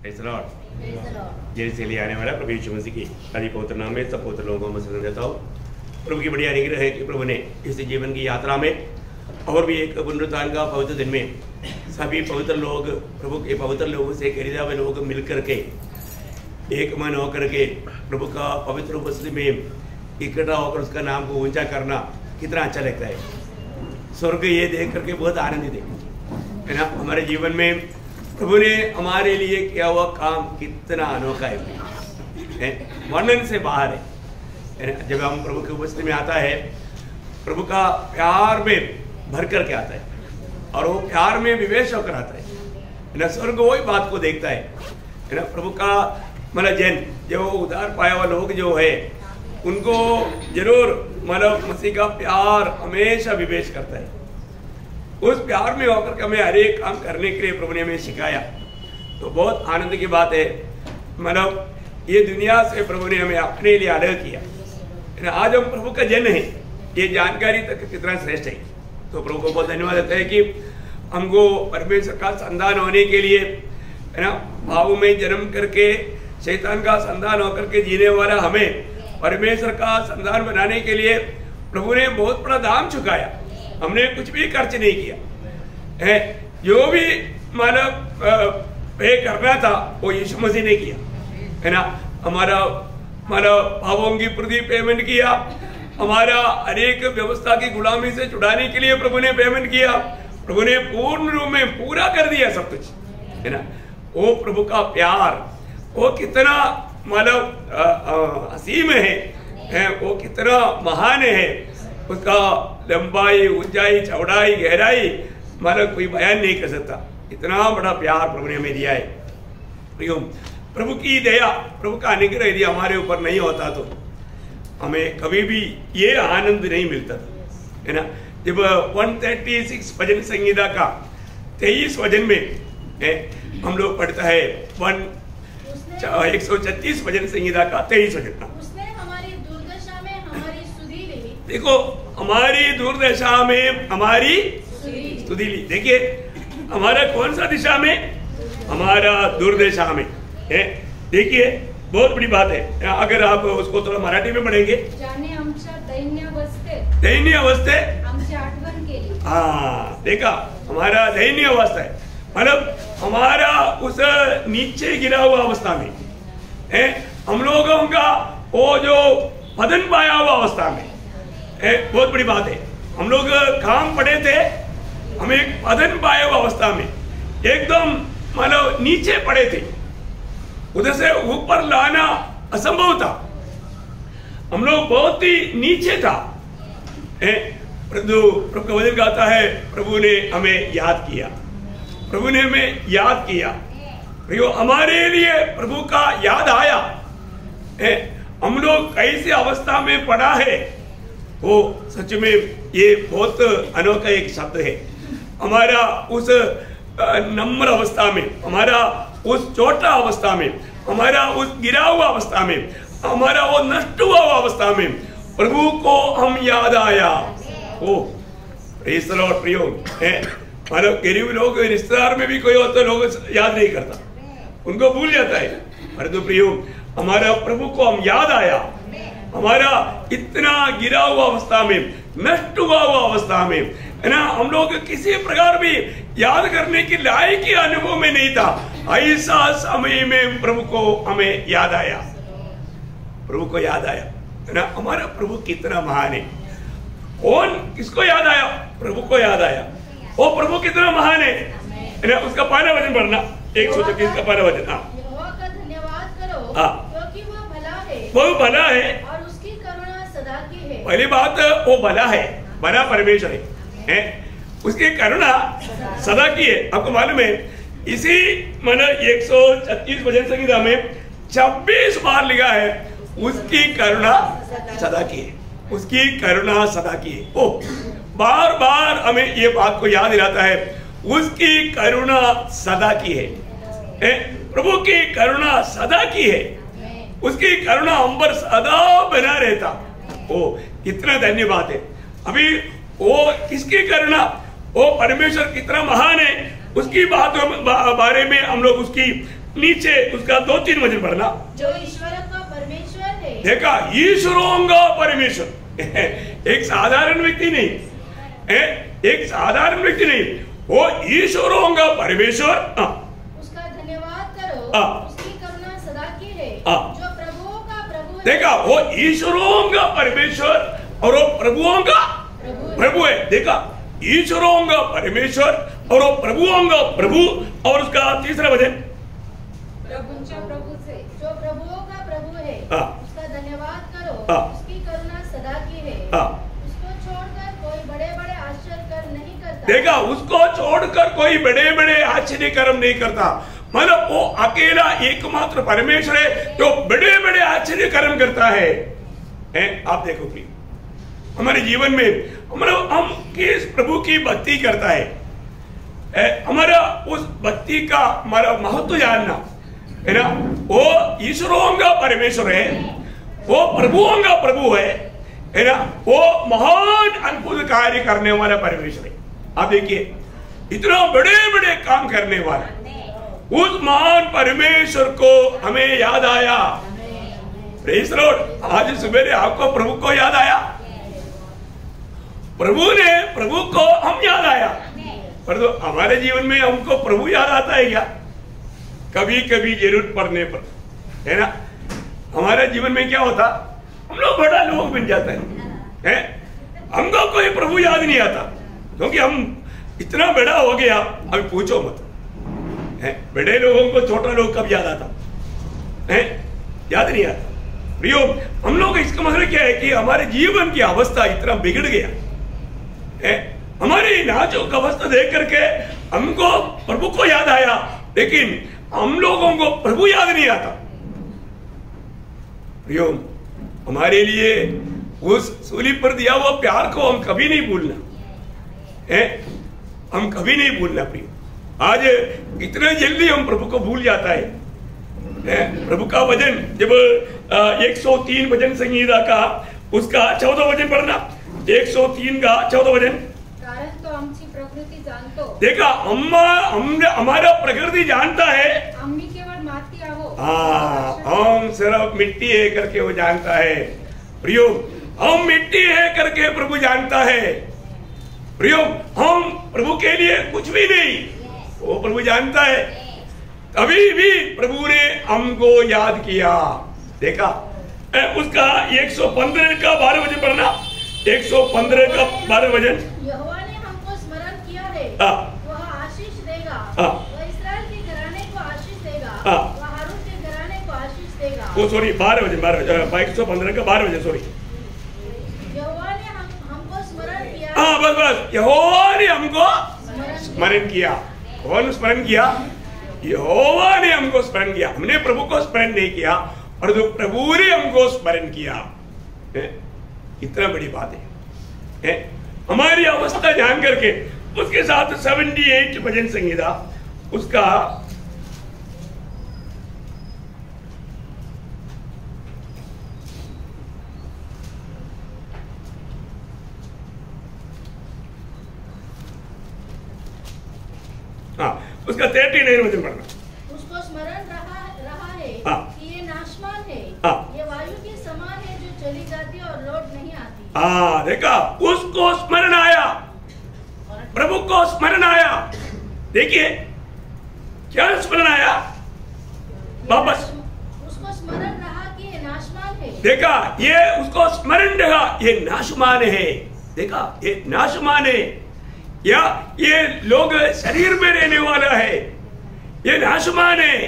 जैसे लिए आने वाला प्रभु यीशु मसीह की आदि पवित्र नाम में सब पवित्र लोगों में समझ जाता हूँ। प्रभु की बड़ी अनुग्रह है कि प्रभु ने इस जीवन की यात्रा में और भी एक पुनरुत्थान का पवित्र दिन में सभी पवित्र लोग, प्रभु के पवित्र लोगों से खरीदा हुए लोग मिल करके एक मन होकर के प्रभु का पवित्र उपस्थिति में इकट्ठा होकर उसका नाम को ऊंचा करना कितना अच्छा लगता है। स्वर्ग ये देख करके बहुत आनंदित है ना। हमारे जीवन में प्रभु ने हमारे लिए किया हुआ काम कितना अनोखा है, वर्णन से बाहर है ना। जब हम प्रभु की उपस्थिति में आता है, प्रभु का प्यार में भर करके आता है और वो प्यार में विवेश होकर आता है ना। स्वर्ग वही बात को देखता है ना। प्रभु का मतलब जन जो उद्धार पाया हुआ लोग जो है उनको जरूर मतलब मसीह का प्यार हमेशा विवेश करता है। उस प्यार में होकर के हमें हर एक काम करने के लिए प्रभु ने हमें सिखाया, तो बहुत आनंद की बात है। मतलब ये दुनिया से प्रभु ने हमें अपने लिए अलग किया। आज हम प्रभु का जन है, ये जानकारी तक कितना श्रेष्ठ है। तो प्रभु को बहुत धन्यवाद देता है कि हमको परमेश्वर का संतान होने के लिए है ना, पाप में जन्म करके शैतान का संतान होकर के जीने वाला हमें परमेश्वर का संतान बनाने के लिए प्रभु ने बहुत बड़ा दाम चुकाया। हमने कुछ भी खर्च नहीं किया है। जो भी मानव पे करना था वो यीशु मसीह ने किया है ना। हमारा पापों की प्रति पेमेंट किया, हमारा हर एक व्यवस्था की गुलामी से छुड़ाने के लिए प्रभु ने पेमेंट किया। प्रभु ने पूर्ण रूप में पूरा कर दिया सब कुछ है ना। वो प्रभु का प्यार वो कितना असीम है, वो कितना महान है। उसका लंबाई, ऊंचाई, चौड़ाई, गहराई कोई बयान नहीं कर सकता। इतना बड़ा प्यार प्रभु ने हमें दिया है। प्रभु की दया, प्रभु का अनुग्रह यदि हमारे ऊपर नहीं होता तो हमें कभी भी ये आनंद नहीं मिलता है ना। जब 136 भजन संहिता का 23 भजन में हम लोग पढ़ता है 136 भजन संहिता का 23 भजन। देखो, हमारी दुर्दशा में हमारी स्तुति ली। देखिए, हमारा कौन सा दिशा में? हमारा दुर्दशा में है। देखिए, बहुत बड़ी बात है। अगर आप उसको थोड़ा मराठी में पढ़ेंगे, दैन्य अवस्थे हाँ, देखा, हमारा दैन्य अवस्था है, मतलब हमारा उस नीचे गिरा हुआ अवस्था में है। हम लोगों का वो जो पतन पाया हुआ अवस्था में, बहुत बड़ी बात है। हम लोग काम पड़े थे, हम एक पतन पाए हुआ अवस्था में एकदम मतलब नीचे पड़े थे, उधर से ऊपर लाना असंभव था। हम लोग बहुत ही नीचे था। प्रभु का वचन गाता है, प्रभु ने हमें याद किया, प्रभु ने हमें याद किया। हमारे लिए प्रभु का याद आया। हम लोग कैसी अवस्था में पड़ा है, वो सच में ये बहुत अनोखा एक शब्द है। हमारा उस नम्र अवस्था में, हमारा उस छोटा अवस्था में, हमारा उस गिरा हुआ अवस्था में, हमारा वो नष्ट हुआ अवस्था में प्रभु को हम याद आया। ओ प्रेज़ द लॉर्ड। प्रियो है, मतलब गरीब लोग रिश्तेदार में भी कोई होता लोग याद नहीं करता, उनको भूल जाता है। परंतु प्रियो, हमारा प्रभु को हम याद आया। हमारा इतना गिरा हुआ अवस्था में, नष्ट हुआ अवस्था में है ना, हम लोग किसी प्रकार भी याद करने की लायक ही अनुभव में नहीं था। ऐसा समय में प्रभु को हमें याद आया, प्रभु को याद आया है ना। हमारा प्रभु कितना महान है। कौन किसको याद आया? प्रभु को याद आया। वो प्रभु कितना महान है ना। उसका पहला वचन पढ़ना, 136 का पहला वचन। हाँ, वो भला है और उसकी करुणा सदा की है। पहली बात, वो भला है, भला परमेश्वर है, उसकी करुणा सदा की है। आपको मालूम है, इसी 136 भजन संहिता में 26 बार लिखा है उसकी करुणा सदा की है, उसकी करुणा सदा की है। ओ बार बार हमें ये बात को याद दिलाता है, उसकी करुणा सदा की है। प्रभु की करुणा सदा की है, उसकी करुणा हम पर सदा बना रहता। ओ कितना धन्यवाद है। अभी वो किसकी करुणा, वो परमेश्वर कितना महान है, उसकी बातों बारे में हम लोग उसकी नीचे उसका 2-3 वचन पढ़ना। जो ईश्वर का परमेश्वर है। देखा, ईश्वरों का परमेश्वर एक साधारण व्यक्ति नहीं है, एक साधारण व्यक्ति नहीं, वो ईश्वरों का परमेश्वर। उसका धन्यवाद करो, उसकी करुणा सदा की है। जो प्रभुओं का प्रभु है। देखा, वो ईश्वरों का परमेश्वर और वो प्रभुओं का प्रभु है। देखा, ईश्वरों का परमेश्वर और वो प्रभुओं का प्रभु। और उसका तीसरा वचन, प्रभु से जो प्रभुओं का प्रभु है। उसका धन्यवाद करो, उसकी करुणा सदा की है। उसको छोड़कर कोई बड़े बड़े आश्चर्य कर्म नहीं करता। देखा, उसको छोड़कर कोई बड़े बड़े आश्चर्य कर्म नहीं करता। मतलब वो अकेला एकमात्र परमेश्वर है जो बड़े बड़े आश्चर्य कर्म करता है। आप देखो प्रिय, हमारे जीवन में हम किस प्रभु की भक्ति करता है, हमारा उस भक्ति का हमारा महत्व जानना है ना। वो ईश्वरों का परमेश्वर है, वो प्रभुओं का प्रभु है ना। वो महान अद्भुत कार्य करने वाला परमेश्वर है। आप देखिए, इतना बड़े बड़े काम करने वाला उस महान परमेश्वर को हमें याद आया। प्रेज़ लॉर्ड, आज सुबह आपको प्रभु को याद आया, प्रभु को हम याद आया। पर तो हमारे जीवन में हमको प्रभु याद आता है क्या? कभी कभी जरूरत पड़ने पर, है ना। हमारे जीवन में क्या होता, हम लोग बड़ा लोग बन जाते हैं, हमको कोई प्रभु याद नहीं आता, क्योंकि हम इतना बड़ा हो गया। अभी पूछो मत, बड़े लोगों को छोटा लोग कब याद आता है? याद नहीं आता। प्रियो, हम लोग इसका मतलब क्या है कि हमारे जीवन की अवस्था इतना बिगड़ गया है। हमारी नाजुक अवस्था देख करके हमको प्रभु को याद आया, लेकिन हम लोगों को प्रभु याद नहीं आता। प्रियो, हमारे लिए उस सूली पर दिया हुआ प्यार को हम कभी नहीं भूलना है, हम कभी नहीं भूलना। प्रियो, आज इतना जल्दी हम प्रभु को भूल जाता है। प्रभु का वचन जब 103 भजन संगीता का उसका 14 वचन पढ़ना, 103 का 14 वचन। कारण तो हमची प्रकृति जानतो। देखा, हमारा प्रकृति जानता है, हम भी केवल माटी आहो। हम सिर्फ मिट्टी है करके वो जानता है। प्रियो, हम मिट्टी है करके प्रभु जानता है। प्रियो, हम प्रभु के लिए कुछ भी नहीं, वो प्रभु जानता है। अभी भी प्रभु ने हमको याद किया। देखा, उसका 115 का 12 वचन पढ़ना, 115 का 12 वचन। यहोवा ने हमको स्मरण किया है, वह आशीष देगा। वह इस्राएल के घराने को आशीष देगा, वह हारून के घराने को आशीष देगा। वो सॉरी 12 वचन, 115 का 12 वचन, सॉरी। यहोवा ने हमको स्मरण किया। बस यहोवा ने हमको स्मरण किया। कौन स्मरण किया? यहोवा ने हमको स्मरण किया। हमने प्रभु को स्मरण नहीं किया, और जो प्रभु ने हमको स्मरण किया, इतना बड़ी बात है। हमारी अवस्था जान करके उसके साथ 78 भजन संगीता उसका उसका 39 वचन पढ़ना। उसको स्मरण रहा है कि ये नाशवान है, ये वायु के समान है जो चली जाती और लौट नहीं आती। देखा, उसको स्मरण आया, प्रभु को स्मरण आया। देखिए क्या स्मरण आया, वापस उसको स्मरण रहा कि ये नाशवान है। देखा, ये उसको स्मरण रहा, ये नाशवान है। देखा, ये नाशवान है, या ये लोग शरीर में रहने वाला है, ये नाशवान है।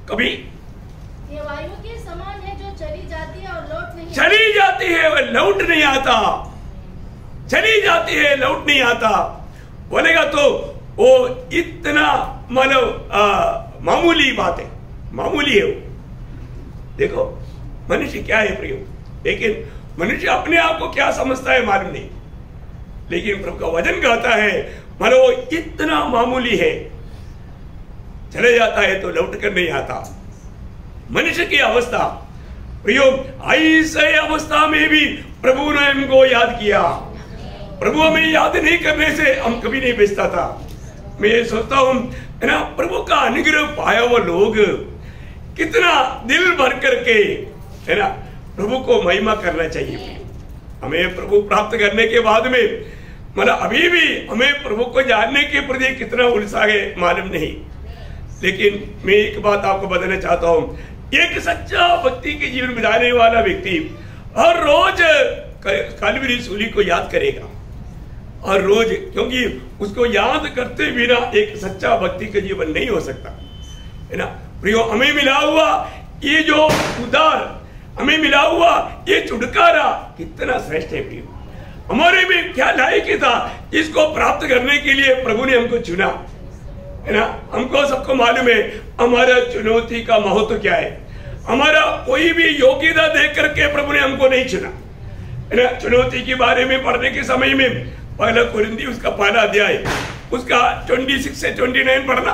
कभी ये वायु के समान है जो चली जाती है और लौट नहीं चली जाती है, वह लौट नहीं आता, चली जाती है, लौट नहीं आता। बोलेगा तो वो इतना मतलब मामूली बात है, मामूली है वो। देखो, मनुष्य क्या है प्रियो, लेकिन मनुष्य अपने आप को क्या समझता है मालूम नहीं, लेकिन प्रभु का वचन कहता है मानो इतना मामूली है, चले जाता है तो लौट कर नहीं आता। मनुष्य की अवस्था प्रियो, ऐसे अवस्था में भी प्रभु ने हमको याद किया। प्रभु हमें याद नहीं करने से हम कभी नहीं बचता था। मैं ये सोचता हूं है ना, प्रभु का अनुग्रह पाया हुआ लोग कितना दिल भर करके, है ना, प्रभु को महिमा करना चाहिए। हमें प्रभु प्राप्त करने के बाद में मतलब अभी भी हमें प्रभु को जानने के प्रति कितना उत्साह है मालूम नहीं, लेकिन मैं एक बात आपको बताना चाहता हूं, एक सच्चा भक्ति के जीवन बिताने वाला व्यक्ति हर रोज कालवरी सूली को याद करेगा, हर रोज, क्योंकि उसको याद करते बिना एक सच्चा भक्ति का जीवन नहीं हो सकता, है ना। प्रियो, हमें मिला हुआ ये जो उद्धार, हमें मिला हुआ ये छुटकारा कितना श्रेष्ठ है प्रियो। हमारे में क्या लायक था, इसको प्राप्त करने के लिए प्रभु ने हमको चुना, है ना। हमको सबको मालूम है हमारा चुनौती का महत्व क्या है। हमारा कोई भी योग्यता देख करके प्रभु ने हमको नहीं चुना, है ना। चुनौती के बारे में पढ़ने के समय में पहला कुरिन्थी उसका पहला अध्याय उसका 26 से 29 पढ़ना।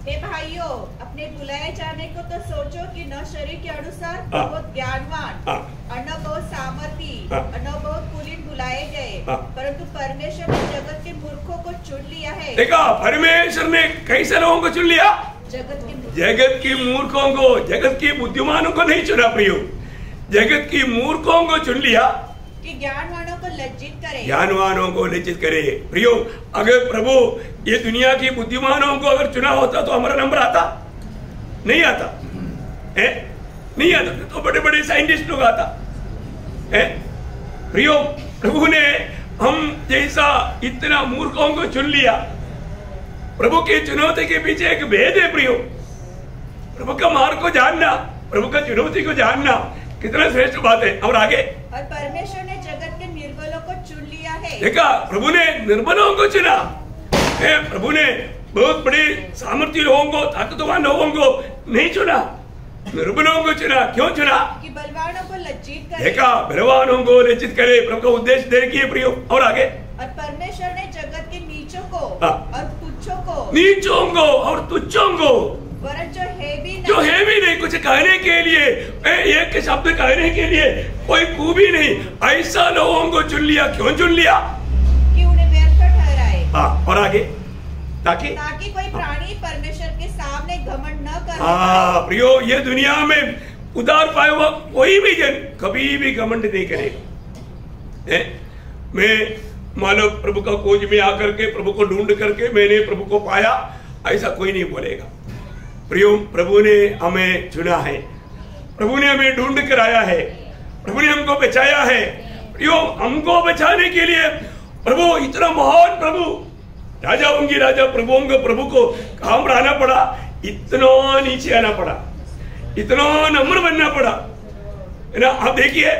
हे भाइयों, अपने बुलाए जाने को तो सोचो कि न शरीर के अनुसार बहुत ज्ञानवान और न बहुत सामर्थी और न बहुत कुलीन बुलाए गए, परंतु परमेश्वर ने जगत के मूर्खों को चुन लिया है। देखा, परमेश्वर ने कैसे लोगों को चुन लिया? जगत की मूर्खों को, जगत की बुद्धिमानों को नहीं चुना प्रियो, जगत की मूर्खों को चुन लिया कि ज्ञानवानों को लज्जित करे, ज्ञानवानों को लज्जित करे। प्रियो, अगर प्रभु ये दुनिया की बुद्धिमानों को अगर चुना होता तो हमारा नंबर आता नहीं आता है, नहीं आता तो बड़े बड़े साइंटिस्ट लोग आता है। प्रियो, प्रभु ने हम जैसा इतना मूर्खों को चुन लिया। प्रभु की चुनौती के पीछे एक भेद है प्रियो, प्रभु का मार्ग को जानना, प्रभु का चुनौती को जानना कितना श्रेष्ठ बात है। और आगे, और परमेश्वर ने जगत के निर्बलों को चुन लिया है। देखा, प्रभु ने निर्बलों को चुना है, प्रभु ने बहुत बड़े सामर्थ्य लोगों को, ताकतवान लोगों को नहीं चुना, निर्बलों को चुना। क्यों चुना? कि बलवानों को लज्जित करे। देखा, बलवानों को लज्जित करे, प्रभु का उद्देश्य देखिए प्रियो। और आगे, और परमेश्वर ने जगत के नीचों को और तुच्छों को, नीचों को और तुच्छों को, वरन जो है भी नहीं कुछ कहने के लिए, एक शब्द कहने के लिए कोई खूबी नहीं, ऐसा लोगों को चुन लिया। क्यों चुन लिया? कि उन्हें व्यर्थ ठहराए। और आगे, ताकि कोई प्राणी परमेश्वर के सामने घमंड न करे। प्रियो, ये दुनिया में उद्धार पाया हुआ कोई भी जन कभी भी घमंड नहीं करेगा। मैं मानो प्रभु का खोज में आकर के, प्रभु को ढूंढ करके मैंने प्रभु को पाया, ऐसा कोई नहीं बोलेगा। प्रियो, प्रभु ने हमें चुना है, प्रभु ने हमें ढूंढ कर आया है, प्रभु ने हमको बचाया है। प्रियो, हमको बचाने के लिए प्रभु, इतना महान प्रभु, राजाओं की राजा, प्रभुओं के प्रभु को काम रहना पड़ा, इतना नीचे आना पड़ा, इतना नम्र बनना पड़ा, है ना। आप देखिए,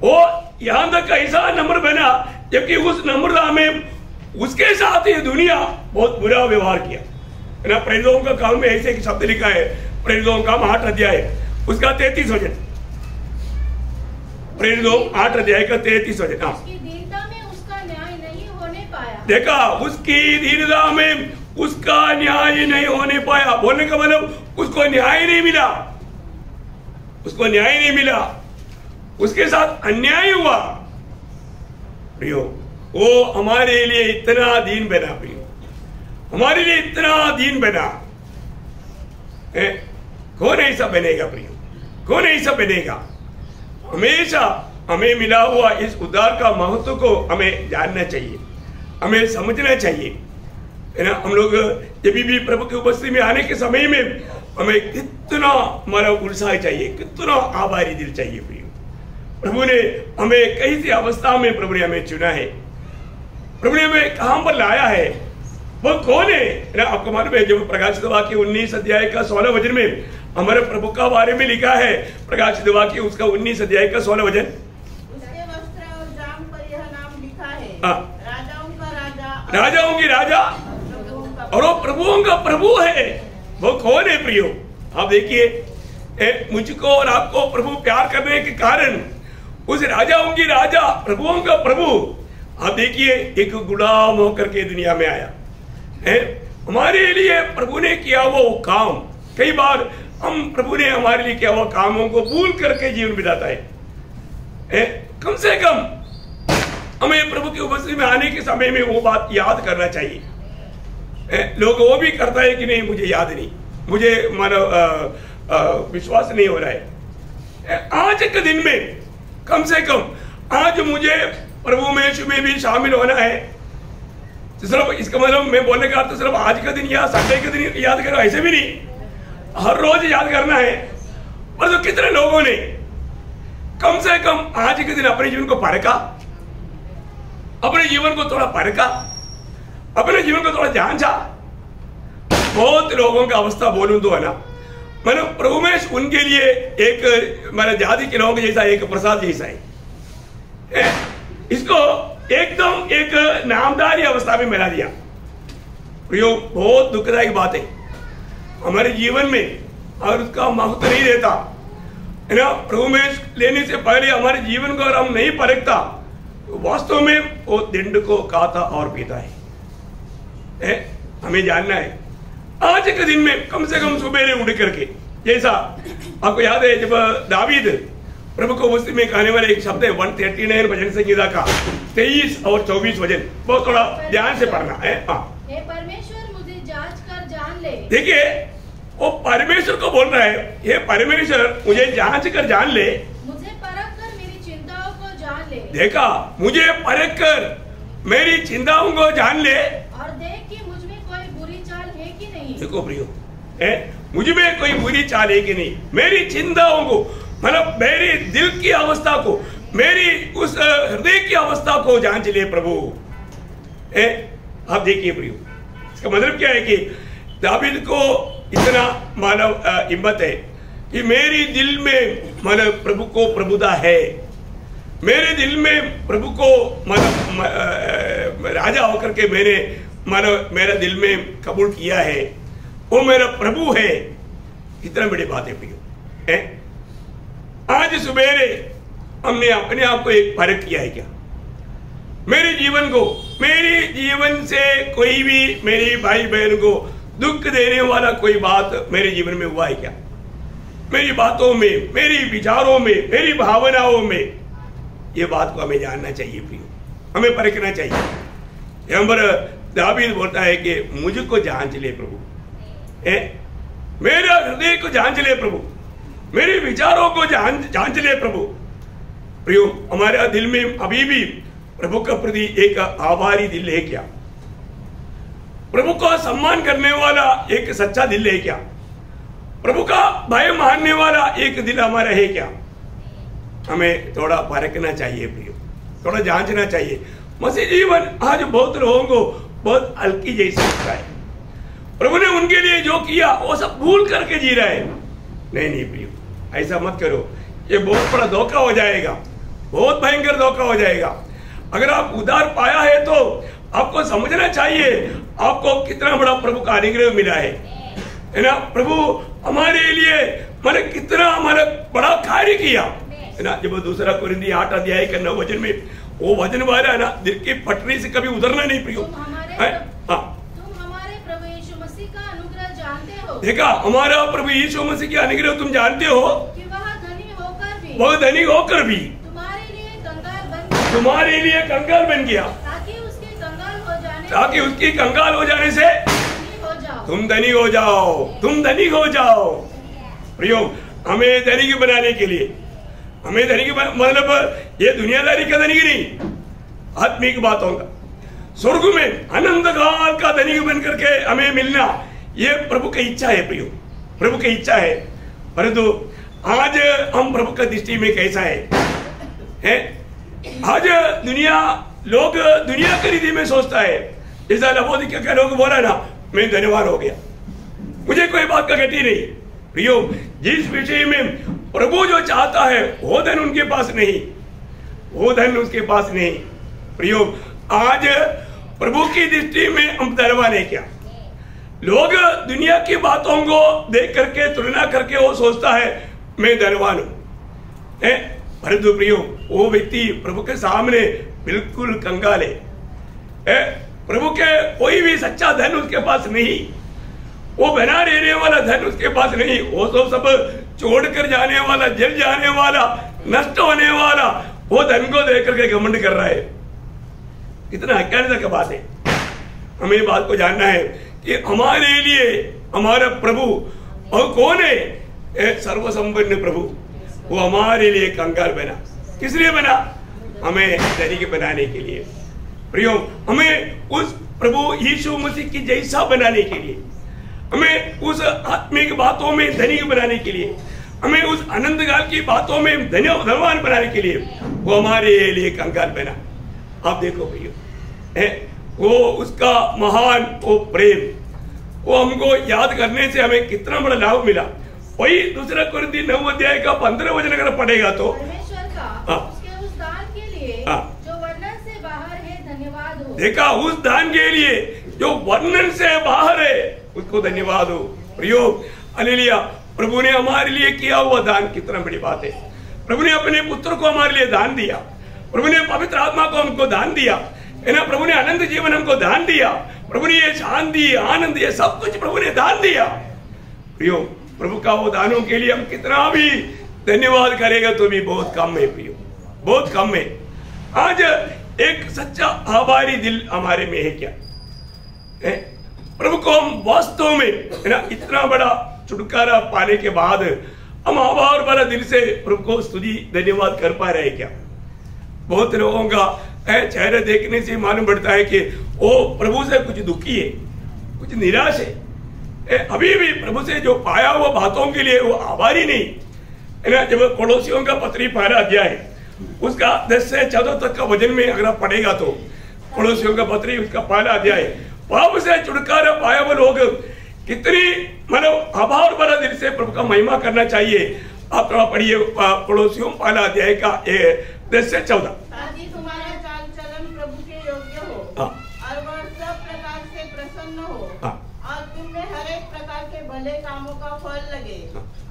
वो यहां तक ऐसा नम्र बना, जबकि उस नम्रता में उसके साथ ये दुनिया बहुत बुरा व्यवहार किया, है ना। प्रेरितों का काम में ऐसे एक शब्द लिखा है, प्रेरितों का 8 अध्याय उसका 33 वचन, प्रेरितों 8 अध्याय का 33 वचन। उसकी दीनता में उसका न्याय नहीं होने पाया। देखा, उसकी दीनता में उसका न्याय नहीं होने पाया, बोलने का मतलब उसको न्याय नहीं मिला, उसको न्याय नहीं मिला, उसके साथ अन्याय हुआ। प्रियो, वो हमारे लिए इतना दीन बना, प्रियो हमारे लिए इतना दीन बना, कौन ऐसा बनेगा प्रियो, कौन ऐसा बनेगा? हमेशा हमें मिला हुआ इस उद्धार का महत्व को हमें जानना चाहिए, हमें समझना चाहिए, है ना। हम लोग जब भी प्रभु की उपस्थिति में आने के समय में हमें कितना हमारा उत्साह चाहिए, कितना आभारी दिल चाहिए प्रियो। प्रभु ने हमें कैसी अवस्था में प्रभु ने हमें चुना है, प्रभु ने हमें कहां पर लाया है, वो कौन है ना। आपको मालूम है, जब प्रकाशित वाक्य 19 अध्याय का 16 वचन में हमारे प्रभु का बारे में लिखा है, प्रकाशित वाक्य उसका 19 अध्याय का 16 वचन, उसके वस्त्र और जांघ पर यह नाम लिखा है, राजाओं का राजा, राजाओं की राजा और वो प्रभुओं का प्रभु है। वो कौन है प्रियो? आप देखिए, मुझको और आपको प्रभु प्यार करने के कारण उस राजाओं की राजा, प्रभुओं का प्रभु, आप देखिए एक गुलाम होकर के दुनिया में आया है। हमारे लिए प्रभु ने किया वो काम, कई बार हम प्रभु ने हमारे लिए किया हुआ कामों को भूल करके जीवन बिताता है। कम से कम हमें प्रभु की उपस्थिति में आने के समय में वो बात याद करना चाहिए, लोग वो भी करता है कि नहीं मुझे याद नहीं, मुझे मानो विश्वास नहीं हो रहा है। आज के दिन में कम से कम आज मुझे प्रभु में यीशु में भी शामिल होना है। तो सिर्फ इसका मतलब मैं बोलने का अर्थ सिर्फ आज का दिन या संडे के दिन याद करो ऐसे भी नहीं, हर रोज याद करना है। पर तो कितने लोगों ने कम से कम आज के दिन अपने जीवन को परखा, अपने जीवन को थोड़ा परखा, अपने जीवन को थोड़ा जांचा। बहुत लोगों का अवस्था बोलूं तो है ना, मैंने प्रभु में उनके लिए एक मैंने जाति के लोगों के जैसा एक प्रसाद जैसा है, इसको एकदम एक नामदारी अवस्था में मिला दिया। प्रियो, बहुत दुखदायक बात है हमारे जीवन में, और उसका महत्व नहीं देता है ना। प्रभु में लेने से पहले हमारे जीवन को अगर हम नहीं परखता तो वास्तव में वो दंड को खाता और पीता है। हमें जानना है आज के दिन में कम से कम सुबह उठ करके, जैसा आपको याद है जब दावीद प्रभु को मस्ती में कहने वाले एक शब्द है 139 भजन संहिता का 23 और 24 वचन, बहुत थोड़ा ध्यान से पढ़ना है। हे परमेश्वर मुझे जांच कर जान ले। देखिए वो परमेश्वर को बोल रहा है, हे परमेश्वर मुझे जांच कर जान ले, मुझे परख कर मेरी चिंताओं को जान ले। देखा, मुझे परख कर मेरी चिंताओं को जान ले, और देख कि मुझ में कोई बुरी चाल है कि नहीं। देखो प्रियो, मुझ में कोई बुरी चाल है कि नहीं, मेरी चिंताओं को मतलब मेरी दिल की अवस्था को, मेरी उस हृदय की अवस्था को जांच ले प्रभु। आप देखिए प्रियो, इसका मतलब क्या है कि दावीद को इतना मानव हिम्मत है कि मेरी दिल में मानव प्रभु को प्रभुता है, मेरे दिल में प्रभु को मानव राजा होकर के मैंने मानव मेरा दिल में कबूल किया है, वो मेरा प्रभु है। इतना बड़ी बात है प्रियो। आज सुबेरे हमने अपने आप को एक परख किया है क्या? मेरे जीवन को, मेरे जीवन से कोई भी मेरी भाई बहन को दुख देने वाला कोई बात मेरे जीवन में हुआ है क्या? मेरी बातों में, मेरी विचारों में, मेरी भावनाओं में, ये बात को हमें जानना चाहिए प्रियो, हमें परखना चाहिए। यहाँ पर दावीद बोलता है कि मुझको जांच ले प्रभु, मेरा हृदय को जांच ले प्रभु, मेरे विचारों को जांच ले प्रभु। प्रियो, हमारे दिल में अभी भी प्रभु का प्रति एक आभारी दिल है क्या? प्रभु का सम्मान करने वाला एक सच्चा दिल है क्या? प्रभु का भय मानने वाला एक दिल हमारा है क्या? हमें थोड़ा परखना चाहिए प्रियो, थोड़ा जांचना चाहिए। मसीह जीवन आज बहुत लोगों को बहुत हल्की जैसा लगता है, प्रभु ने उनके लिए जो किया वो सब भूल करके जी रहा है। नहीं प्रियो, ऐसा मत करो, ये बहुत बड़ा धोखा हो जाएगा, बहुत भयंकर धोखा हो जाएगा। अगर आप उधार पाया है तो आपको समझना चाहिए आपको कितना बड़ा प्रभु का अनुग्रह मिला है ना। प्रभु हमारे लिए मैंने कितना हमारा बड़ा कार्य किया है ना। जब दूसरा कोरिन्थी 8 अध्याय का 9 वचन में वो वचन वाला है ना, दिल की पटरी से कभी उधरना नहीं प्रियो। तुम हमारे प्रभु यीशु मसीह का अनुग्रह जानते हो। देखा, हमारा प्रभु यीशु मसीह का अनुग्रह तुम जानते हो कि वह धनी होकर भी तुम्हारे लिए कंगाल बन गया, ताकि उसकी कंगाल हो जाने से तुम धनी हो जाओ, तुम धनी हो जाओ। प्रियो, हमें धनी बनाने के लिए, हमें धनी मतलब ये दुनियादारी का धनी नहीं, आत्मिक बातों का, स्वर्ग में अनंत काल का धनी बन करके हमें मिलना, ये प्रभु की इच्छा है प्रियो, प्रभु की इच्छा है। परंतु आज हम प्रभु का दृष्टि में कैसा है? आज लोग दुनिया की रीति में सोचता है, जैसा लबोदिकिया के लोग बोला ना, मैं धनवान हो गया, मुझे कोई बात का घटी नहीं। प्रियो, जिस विषय में प्रभु जो चाहता है वो धन उनके पास नहीं, वो धन उसके पास नहीं। प्रियो, आज प्रभु की दृष्टि में हम धनवान है क्या? लोग दुनिया की बातों को देख करके तुलना करके वो सोचता है मैं धनवान हूं, परंतु प्रियो वो व्यक्ति प्रभु के सामने बिल्कुल कंगाल है। प्रभु के कोई भी सच्चा धन उसके पास नहीं, वो बना रहने वाला धन उसके पास नहीं, वो तो सब छोड़कर जाने वाला, जल जाने वाला, नष्ट होने वाला, वो धन को देख करके घमंड कर रहा है। कितना हक्कानियत की बात है। हमें बात को जानना है कि हमारे लिए हमारा प्रभु और कौन है? सर्वसंपन्न प्रभु। वो हमारे लिए कंगाल बना। किस लिए बना? हमें धनिक बनाने के लिए। प्रियो, हमें उस प्रभु यीशु मसीह की जैसा बनाने के लिए, हमें उस आत्मिक बातों में धनिक बनाने के लिए, हमें उस आनंद काल की बातों में धनवान बनाने के लिए वो हमारे लिए कंगाल बना। आप देखो भैया, वो उसका महान वो प्रेम, वो हमको याद करने से हमें कितना बड़ा लाभ मिला। वही दूसरा कुरिन्थी 9 अध्याय का 15 वचन अगर पढ़ेगा तो परमेश्वर का उसके उस दान के लिए जो वर्णन से बाहर है धन्यवाद हो। देखा, उस दान के लिए जो वर्णन से बाहर है उसको धन्यवाद हो। प्रियो, हालेलुया। प्रभु ने हमारे लिए किया हुआ दान कितना बड़ी बात है। प्रभु ने अपने पुत्र को हमारे लिए दान दिया। प्रभु ने पवित्र आत्मा को हमको दान दिया है ना। प्रभु ने अनंत जीवन हमको दान दिया। प्रभु ने ये शांति, आनंद, ये सब कुछ प्रभु ने दान दिया। प्रियो, प्रभु का वो दानों के लिए हम कितना भी धन्यवाद करेगा तो भी बहुत कम है प्रियो, बहुत कम है। आज एक सच्चा आभारी दिल हमारे में है क्या? प्रभु को हम वास्तव में है ना इतना बड़ा छुटकारा पाने के बाद हम आभार वाला दिल से प्रभु को स्तुति धन्यवाद कर पा रहे हैं क्या? बहुत लोगों का चेहरा देखने से मालूम पड़ता है कि वो प्रभु से कुछ दुखी है, कुछ निराश है। अभी भी प्रभु से जो पाया हुआ बातों के लिए वो आभारी नहीं है ना। जब कोलोसियों का पत्री 12 अध्याय उसका 10 से 14 तक का वचन में अगर पढ़ेगा तो कोलोसियों का पत्री उसका 12 अध्याय, पाप से छुटकारा पाया हुआ लोग कितनी मतलब आभार भरा दिल से प्रभु का महिमा करना चाहिए। आप थोड़ा पढ़िए कोलोसियों 12 अध्याय का 10 से 14। ताकि तुम्हारा चाल चलन प्रभु के योग्य हो और वह सब प्रकार से प्रसन्न हो और तुमने हर एक प्रकार के भले कामों का फल लगे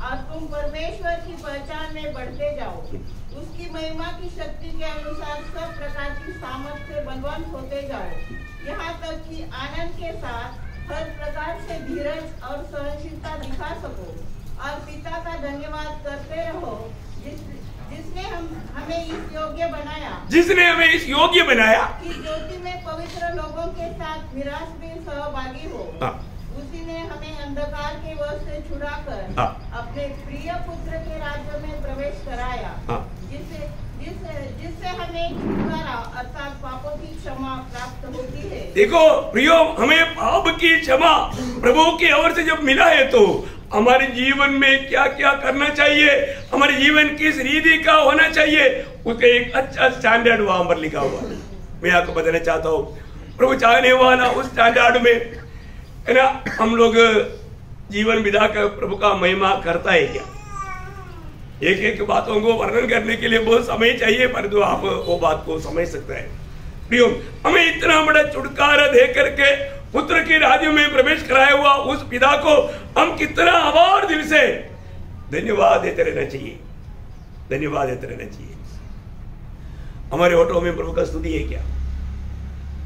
और तुम परमेश्वर की पहचान में बढ़ते जाओ। उसकी महिमा की शक्ति के अनुसार सब प्रकार की सामर्थ्य से बलवान होते जाओ, यहाँ तक कि आनंद के साथ हर प्रकार से धीरज और सहनशीलता दिखा सको और पिता का धन्यवाद करते रहो जिसने हमें इस योग्य बनाया कि ज्योति में पवित्र लोगों के साथ मिरास में सहभागी हो। उसी ने हमें अंधकार के वश से छुड़ाकर अपने प्रिय पुत्र के राज्य में प्रवेश कराया, जिससे हमें छुटकारा अर्थात पापों की क्षमा प्राप्त होती है। देखो प्रियो, हमें पाप की क्षमा प्रभु की ओर से जब मिला है तो हमारे जीवन में क्या क्या करना चाहिए, हमारे जीवन किस रीति का होना चाहिए, उसका एक अच्छा स्टैंडर्ड वहां पर लिखा हुआ है। मैं आपको बताना चाहता हूँ, प्रभु चाहने वाला उस स्टैंडर्ड में है ना हम लोग जीवन बिता कर प्रभु का महिमा करता है क्या? एक एक बातों को वर्णन करने के लिए बहुत समय चाहिए, परंतु आप वो बात को समझ सकते हैं। प्रियो, हमें इतना बड़ा छुटकारा दे करके पुत्र के राज्य में प्रवेश कराया हुआ उस पिता को हम कितना आभार दिल से धन्यवाद देते रहना चाहिए, धन्यवाद देते रहना चाहिए। हमारे ऑटो में प्रभु का स्तुति है क्या?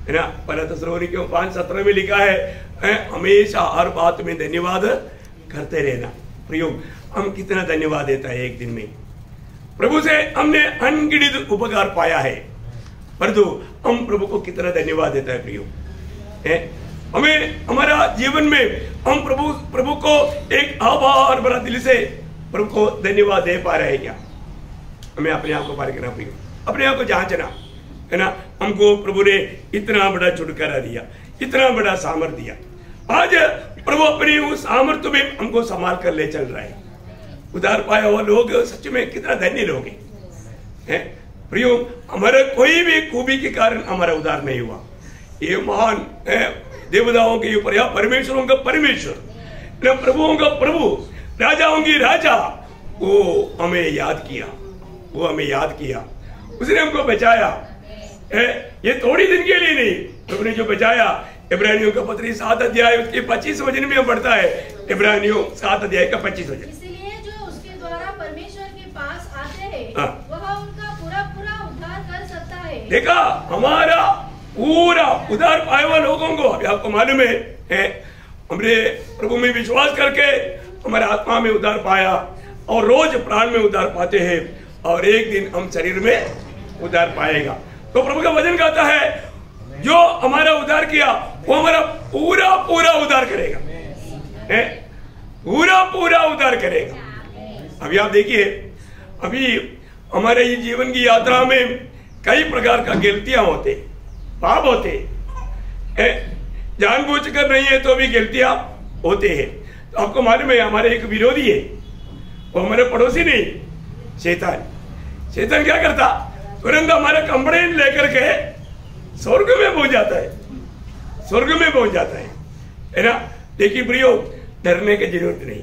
है ना, पहला थिस्सलुनीकियों 5:17 में लिखा है हमेशा हर बात में धन्यवाद करते रहना। प्रियो, हम कितना धन्यवाद देता है एक दिन में। प्रभु से हमने अनगिनत उपकार पाया है, परंतु हम प्रभु को कितना धन्यवाद देता है प्रियो? हमें हमारा जीवन में हम प्रभु को एक आभार भरा दिल से प्रभु को धन्यवाद दे पा रहे हैं क्या? हमें अपने आप को पार करना प्रियो, अपने आप को जांचना है ना। हमको प्रभु ने इतना बड़ा छुटकारा दिया, इतना बड़ा सामर्थ्य दिया। आज प्रभु अपनी उस सामर्थ्य में हमको संभाल कर ले चल रहा है। उधार पाया हुआ लोग सच में कितना धन्य लोग हैं प्रियो। हमारा कोई भी खूबी के कारण हमारा उधार नहीं हुआ। ये महान देवताओं के ऊपर या परमेश्वरों का परमेश्वर, प्रभुओं का प्रभु, राजाओं की राजा, वो हमें याद किया, वो हमें याद किया, उसने हमको बचाया। ये थोड़ी दिन के लिए नहीं, प्रभु ने जो बचाया। इब्रानियों का पत्री 7 अध्याय उसके 25 वचन में पढ़ता है। इब्रानियों 7 अध्याय का 25 वचन। इसलिए जो उसके द्वारा परमेश्वर के पास आते हैं वह उनका पूरा उद्धार कर सकता है। देखा, हमारा पूरा उद्धार पाए हुए लोगों को अभी आपको मालूम है हमने प्रभु में विश्वास करके हमारे आत्मा में उद्धार पाया और रोज प्राण में उद्धार पाते हैं और एक दिन हम शरीर में उद्धार पाएगा। तो प्रभु का वचन कहता है जो हमारा उद्धार किया वो हमारा पूरा पूरा उद्धार करेगा, पूरा पूरा उद्धार करेगा। अभी आप देखिए, अभी हमारे ये जीवन की यात्रा में कई प्रकार का गलतियां होते, पाप होते, जानबूझकर नहीं है तो भी गलतियां होते हैं। तो आपको मालूम है हमारे एक विरोधी है, वो हमारे पड़ोसी नहीं, शैतान। शैतान क्या करता, तुरंत हमारे कपड़े लेकर के स्वर्ग में पहुंच जाता है, स्वर्ग में पहुंच जाता है ना। देखिए प्रियो, डरने की जरूरत नहीं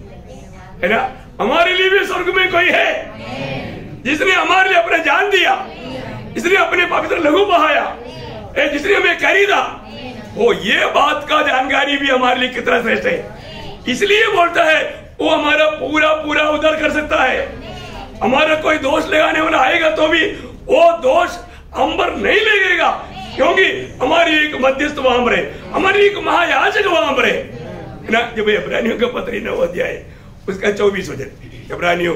है ना। हमारे लिए भी स्वर्ग में कोई है जिसने हमारे लिए अपना जान दिया, जिसने अपने पवित्र लहू बहाया, जिसने हमें खरीदा। वो ये बात का जानकारी भी हमारे लिए कितना श्रेष्ठ है, इसलिए बोलता है वो हमारा पूरा पूरा उद्धार कर सकता है। हमारा कोई दोष लगाने वाला आएगा तो भी वो दोष हम पर नहीं लगेगा, क्योंकि हमारी एक मध्यस्थ वहां पर है, हमारी एक महायाजक वहां पर है ना। जब इब्रानियों का पत्री 9 अध्याय उसका 24 वचन, इब्रानियों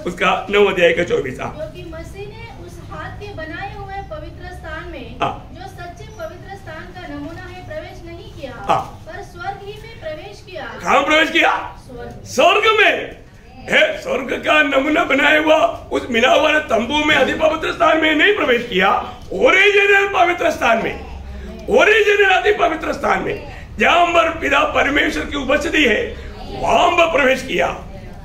उसका 9 अध्याय का 24, क्योंकि मसीह ने उस हाथ के बनाए हुए पवित्र स्थान में जो सच्चे पवित्र स्थान का नमूना है प्रवेश नहीं किया, पर स्वर्ग ही में प्रवेश किया। कहाँ प्रवेश किया? स्वर्ग में है। स्वर्ग का नमूना बनाया हुआ उस मिला हुआ तंबू में अति पवित्र स्थान में नहीं प्रवेश किया, ओरिजिनल पवित्र स्थान में, ओरिजिनल अति पवित्र स्थान में, जहां पर पिता परमेश्वर की उपस्थिति है, वहां पर प्रवेश किया।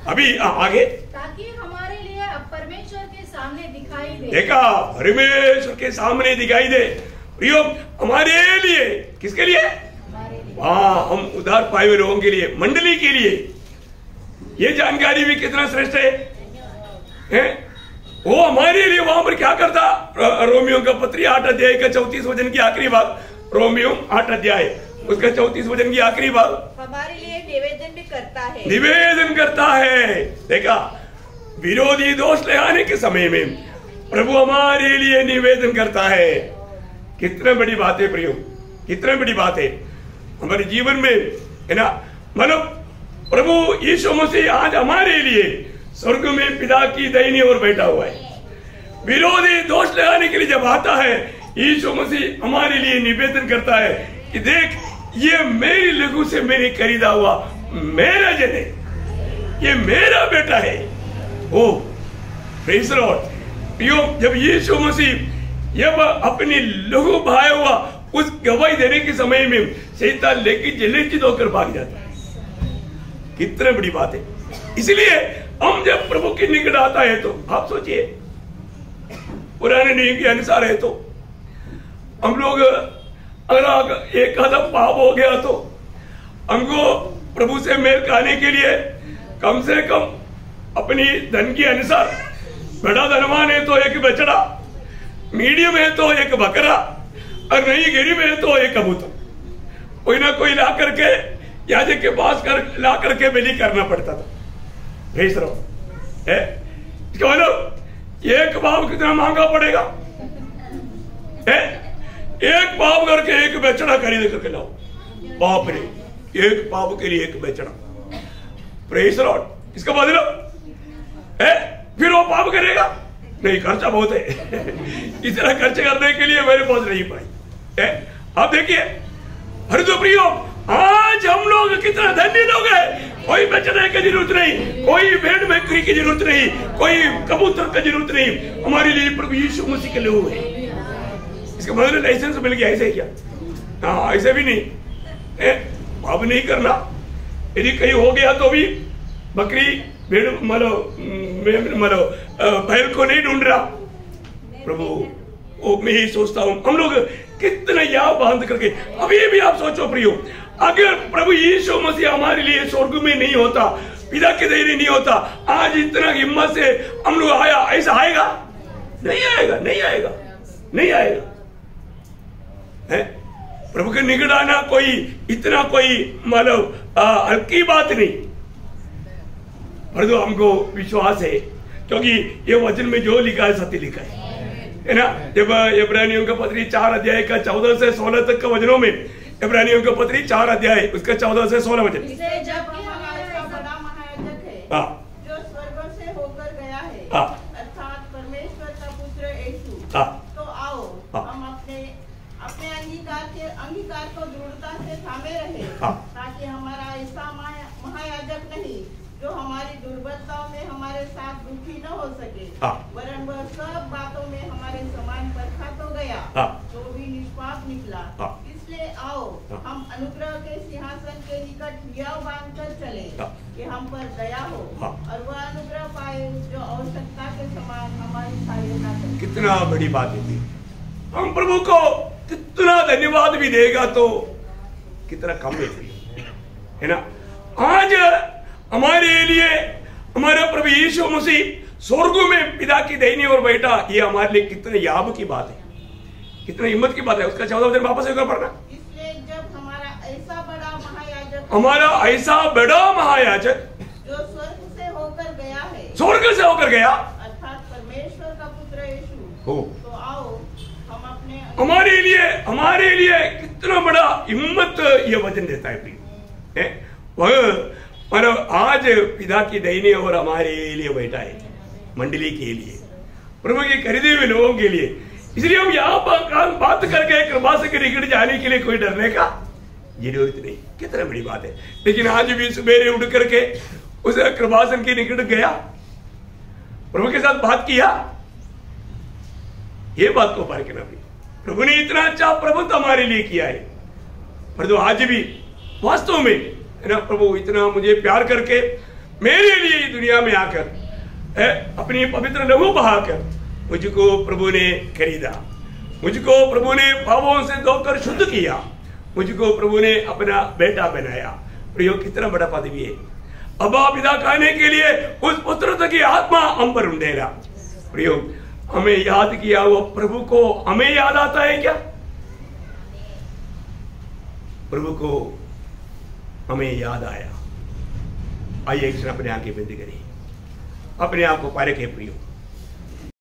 अभी आगे, ताकि हमारे लिए परमेश्वर के सामने दिखाई दे। देखा, परमेश्वर के सामने दिखाई दे। प्रियो, हमारे लिए, किसके लिए? हाँ, हम उद्धार पाए हुए लोगों के लिए, मंडली के लिए। ये जानकारी भी कितना श्रेष्ठ है? वो हमारे लिए वहां पर क्या करता? रोमियो का पत्री 8 अध्याय का 34 वचन की आखिरी भाग, रोमियो 8 अध्याय उसका 34 वचन की आखिरी भाग, हमारे लिए निवेदन भी करता है, निवेदन करता है। देखा, विरोधी दोष लगाने के समय में प्रभु हमारे लिए निवेदन करता है। कितना बड़ी बात है प्रियो, कितना बड़ी बात है हमारे जीवन में, है ना। मतलब प्रभु यीशु मसीह आज हमारे लिए स्वर्ग में पिता की दाहिनी ओर बैठा हुआ है। विरोधी दोष लगाने के लिए जब आता है, यीशु मसीह हमारे लिए निवेदन करता है कि देख, ये मेरी लहू से मेरी खरीदा हुआ मेरा जन है, ये मेरा बेटा है। ओ प्रेज़ द लॉर्ड। जब यीशु मसीह जब अपनी लहू बहाया हुआ उस गवाही देने के समय में शैतान लेके जलेचित होकर भाग जाता है। कितने बड़ी बात है। इसलिए हम जब प्रभु के निकट आता है तो आप सोचिए, पुराने नियम के अनुसार है तो हम लोग अगर एक कदम पाप हो गया तो हमको प्रभु से मेल खाने के लिए कम से कम अपनी धन के अनुसार, बड़ा धनवान है तो एक बछड़ा, मीडियम है तो एक बकरा, और नहीं गरीब है तो एक कबूतर, कोई ना कोई ला करके याजक के पास ला करके बलि करना पड़ता था। भेज रहा है, इसका मतलब एक पाव कितना महंगा पड़ेगा है? एक पाव करके एक बेचड़ा खरीद करके लाओ। बाप रे, एक पाव के लिए एक बेचड़ा। Praise the Lord. इसका मतलब है फिर वो पाप करेगा नहीं, खर्चा बहुत है। इतना खर्च करने के लिए मेरे पास नहीं पाई। आप देखिए, अरे तो प्रियो, आज हम लोग कितना धन्य लोग हैं। कोई बेचने की जरूरत नहीं, कोई भेड़ बकरी की जरूरत नहीं, कोई कबूतर की जरूरत नहीं। हमारे लिए प्रभु यीशु मसीह के लोग हैं। इसका मतलब लाइसेंस मिल गया, ऐसे क्या? हाँ, ऐसे भी नहीं, पाप नहीं करना। यदि कहीं हो गया तो भी बकरी भेड़ बैल को नहीं ढूंढ रहा प्रभु। वो मैं ही सोचता हूँ, हम लोग कितना या बांध करके। अभी भी आप सोचो प्रियो, अगर प्रभु यीशु मसीह हमारे लिए स्वर्ग में नहीं होता, पिता के दाहिने नहीं होता, आज इतना हिम्मत से हम लोग आया, ऐसा आएगा? नहीं आएगा, नहीं आएगा, नहीं आएगा। है प्रभु के निकट आना कोई इतना कोई मतलब हल्की बात नहीं, परंतु हमको विश्वास है, क्योंकि ये वचन में जो लिखा है सत्य लिखा है ना। जब इब्रानियों का पत्री 4 अध्याय का 14 से 16 तक का वचनों में, इब्रानियों का पत्री 4 अध्याय उसका 14 से 16 वचन, जो स्वर्ग से होकर गया है, अर्थात परमेश्वर का पुत्र यीशु, तो आओ हम अपने अंगीकार को दृढ़ता से नहीं जो हमारी दुर्बलताओं में हमारे साथ दुखी न हो सके, वरन वह सब बातों में हमारे समान परखा तो गया, तो भी निष्पाप निकला। इसलिए आओ हम अनुग्रह के सिंहासन के निकट हियाव बांधकर चले कि हम पर दया हो और वह अनुग्रह पाए जो आवश्यकता के समान हमारी सहायता करे। कितना बड़ी बात है। हम प्रभु को कितना धन्यवाद भी देगा तो कितना कम है ना। आज हमारे लिए हमारा प्रभु यीशु मसीह स्वर्ग में पिता की दाहिनी ओर बैठा, ये हमारे लिए कितने याब की बात है, कितनी हिम्मत की बात है। उसका 14 दिन वापस एक पढ़ना। इसलिए जब हमारा ऐसा बड़ा महायाजक जो स्वर्ग से होकर गया है, स्वर्ग से होकर गया अर्थात परमेश्वर का पुत्र यीशु हो, तो आओ हम अपने हमारे लिए कितना बड़ा हिम्मत ये वचन देता है। वह आज पिता की दाहिनी ओर हमारे लिए बैठा है, मंडली के लिए, प्रभु के खरीदे हुए लोगों के लिए। इसलिए हम यहाँ पर बात करके कृपासन के निकट जाने के लिए कोई डरने का जरूरत नहीं। कितना बड़ी बात है। लेकिन आज भी सवेरे उठ करके उस कृपासन के निकट गया, प्रभु के साथ बात किया, ये बात को पार करना भी। प्रभु ने इतना अच्छा प्रबंध हमारे लिए किया है, पर तो आज भी वास्तव में है ना, प्रभु इतना मुझे प्यार करके मेरे लिए दुनिया में आकर अपनी पवित्र लहू बहाकर मुझको प्रभु ने खरीदा, मुझको प्रभु ने पापों से धोकर शुद्ध किया, मुझको प्रभु ने अपना बेटा बनाया। प्रियो कितना बड़ा पदवी है। अब्बा पिता कहने के लिए उस पुत्र की आत्मा हम पर उंडेला। प्रियो हमें याद किया वो प्रभु को हमें याद आता है क्या? प्रभु को हमें याद आया। आइए एक क्षण अपने आंखें बंद करें, अपने आप को पारखें प्रियो।